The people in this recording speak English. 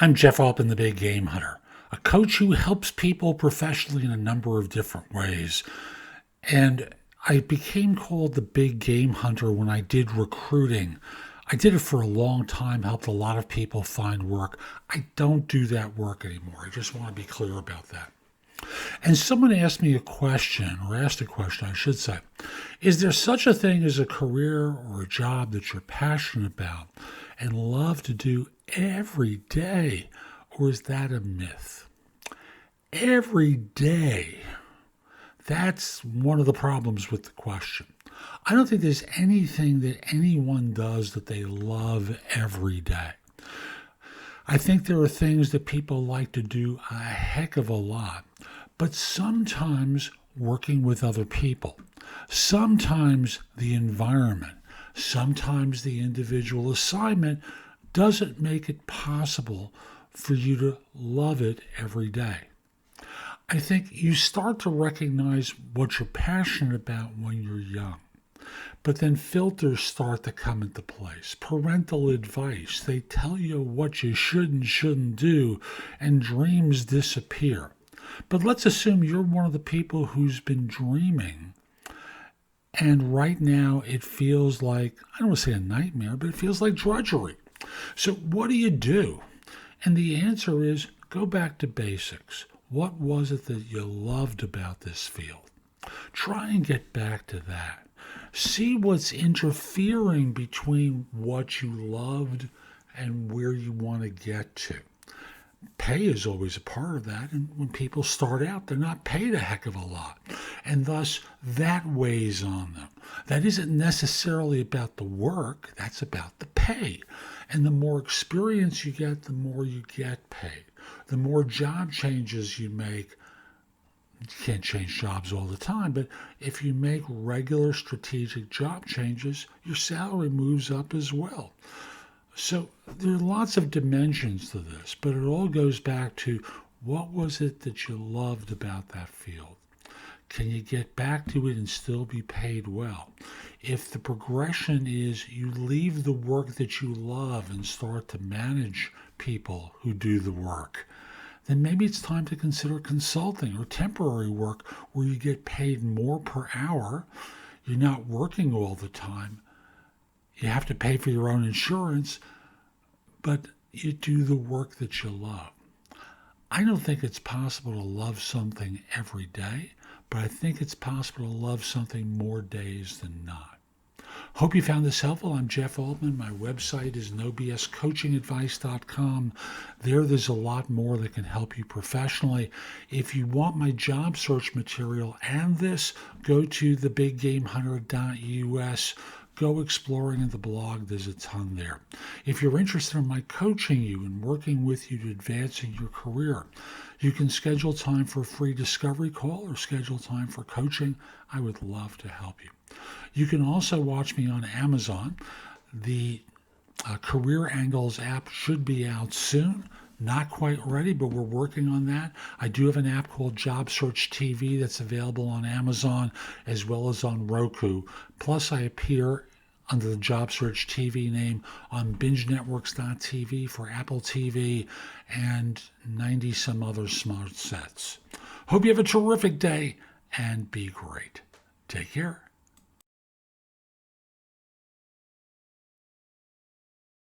I'm Jeff Altman, the Big Game Hunter, a coach who helps people professionally in a number of different ways. And I became called the Big Game Hunter when I did recruiting. I did it for a long time, helped a lot of people find work. I don't do that work anymore. I just want to be clear about that. And someone asked me a question, or asked a question, I should say. Is there such a thing as a career or a job that you're passionate about and love to do every day? Or is that a myth? Every day. That's one of the problems with the question. I don't think there's anything that anyone does that they love every day. I think there are things that people like to do a heck of a lot, but sometimes working with other people, sometimes the environment, sometimes the individual assignment doesn't make it possible for you to love it every day. I think you start to recognize what you're passionate about when you're young. But then filters start to come into place. Parental advice, they tell you what you should and shouldn't do, and dreams disappear. But let's assume you're one of the people who's been dreaming, and right now it feels like, I don't want to say a nightmare, but it feels like drudgery. So what do? And the answer is go back to basics. What was it that you loved about this field? Try and get back to that. See what's interfering between what you loved and where you want to get to. Pay is always a part of that, and when people start out, they're not paid a heck of a lot, and thus that weighs on them. That isn't necessarily about the work, that's about the pay. And the more experience you get, the more you get paid. The more job changes you make, you can't change jobs all the time, but if you make regular strategic job changes, your salary moves up as well. So there are lots of dimensions to this, but it all goes back to what was it that you loved about that field? Can you get back to it and still be paid well? If the progression is you leave the work that you love and start to manage people who do the work, then maybe it's time to consider consulting or temporary work where you get paid more per hour. You're not working all the time. You have to pay for your own insurance, but you do the work that you love. I don't think it's possible to love something every day, but I think it's possible to love something more days than not. Hope you found this helpful. I'm Jeff Altman. My website is nobscoachingadvice.com. There's a lot more that can help you professionally. If you want my job search material and this, go to thebiggamehunter.us. Go exploring in the blog. There's a ton there. If you're interested in my coaching you and working with you to advance in your career, you can schedule time for a free discovery call or schedule time for coaching. I would love to help you. You can also watch me on Amazon. The Career Angles app should be out soon. Not quite ready, but we're working on that. I do have an app called Job Search TV that's available on Amazon as well as on Roku. Plus, I appear under the Job Search TV name on BingeNetworks.tv for Apple TV and 90 some other smart sets. Hope you have a terrific day and be great. Take care.